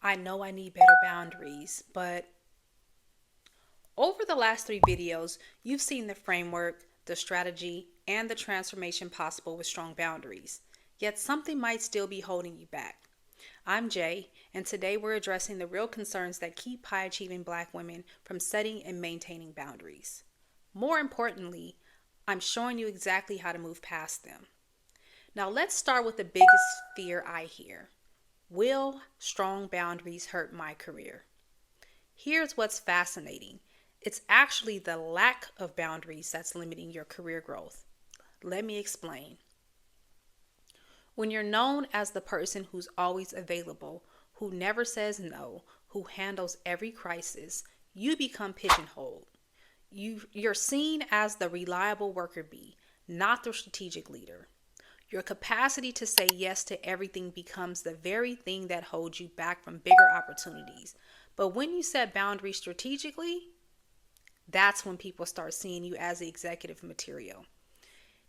I know I need better boundaries, but over the last three videos, you've seen the framework, the strategy, and the transformation possible with strong boundaries. Yet something might still be holding you back. I'm Jay, and today we're addressing the real concerns that keep high achieving Black women from setting and maintaining boundaries. More importantly, I'm showing you exactly how to move past them. Now, let's start with the biggest fear I hear. Will strong boundaries hurt my career? Here's what's fascinating. It's actually the lack of boundaries that's limiting your career growth. Let me explain. When you're known as the person who's always available, who never says no, who handles every crisis, you become pigeonholed. You're seen as the reliable worker bee, not the strategic leader. Your capacity to say yes to everything becomes the very thing that holds you back from bigger opportunities. But when you set boundaries strategically, that's when people start seeing you as the executive material.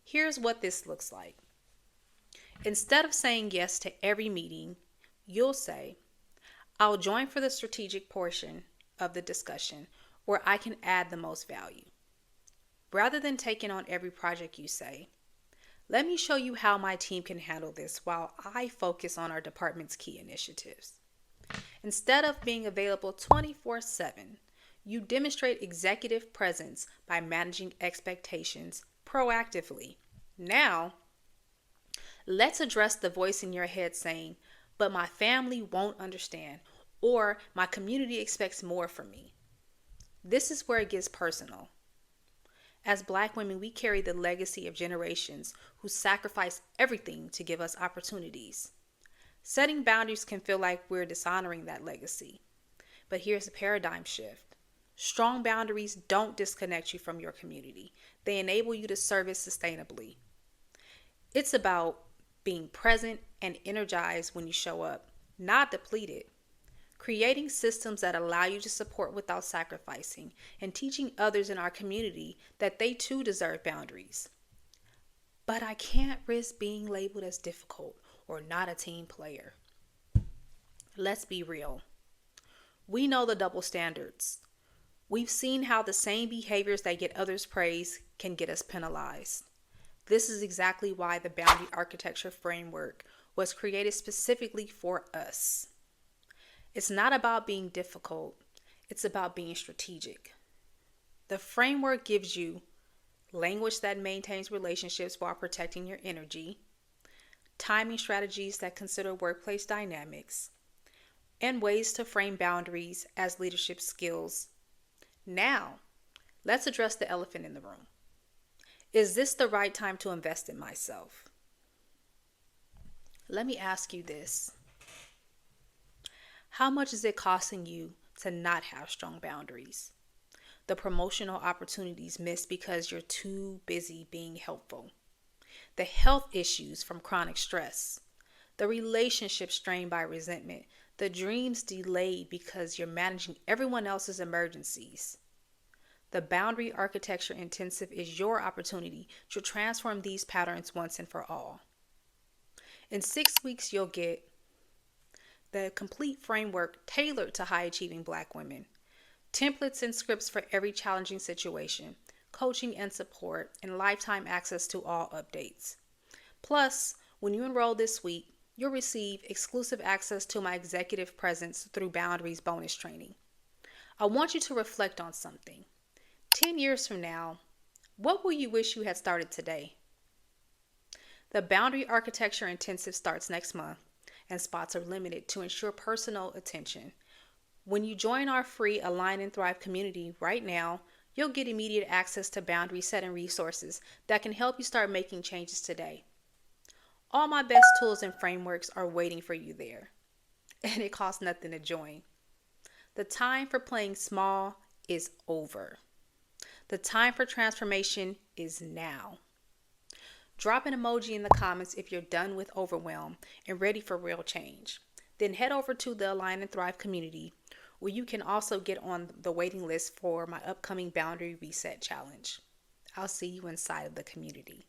Here's what this looks like. Instead of saying yes to every meeting, you'll say, I'll join for the strategic portion of the discussion where I can add the most value. Rather than taking on every project, you say, let me show you how my team can handle this while I focus on our department's key initiatives. Instead of being available 24/7, you demonstrate executive presence by managing expectations proactively. Now, let's address the voice in your head saying, but my family won't understand, or my community expects more from me. This is where it gets personal. As Black women, we carry the legacy of generations who sacrificed everything to give us opportunities. Setting boundaries can feel like we're dishonoring that legacy. But here's a paradigm shift. Strong boundaries don't disconnect you from your community. They enable you to serve it sustainably. It's about being present and energized when you show up, not depleted. Creating systems that allow you to support without sacrificing, and teaching others in our community that they too deserve boundaries. But I can't risk being labeled as difficult or not a team player. Let's be real. We know the double standards. We've seen how the same behaviors that get others praise can get us penalized. This is exactly why the boundary architecture framework was created specifically for us. It's not about being difficult, it's about being strategic. The framework gives you language that maintains relationships while protecting your energy, timing strategies that consider workplace dynamics, and ways to frame boundaries as leadership skills. Now, let's address the elephant in the room. Is this the right time to invest in myself? Let me ask you this. How much is it costing you to not have strong boundaries? The promotional opportunities missed because you're too busy being helpful. The health issues from chronic stress. The relationship strained by resentment. The dreams delayed because you're managing everyone else's emergencies. The Boundary Architecture Intensive is your opportunity to transform these patterns once and for all. In 6 weeks, you'll get the complete framework tailored to high-achieving Black women, templates and scripts for every challenging situation, coaching and support, and lifetime access to all updates. Plus, when you enroll this week, you'll receive exclusive access to my executive presence through Boundaries bonus training. I want you to reflect on something. 10 years from now, what will you wish you had started today? The Boundary Architecture Intensive starts next month, and spots are limited to ensure personal attention. When you join our free Align and Thrive community right now, you'll get immediate access to boundary setting resources that can help you start making changes today. All my best tools and frameworks are waiting for you there, and it costs nothing to join. The time for playing small is over. The time for transformation is now. Drop an emoji in the comments if you're done with overwhelm and ready for real change. Then head over to the Align and Thrive community, where you can also get on the waiting list for my upcoming Boundary Reset Challenge. I'll see you inside of the community.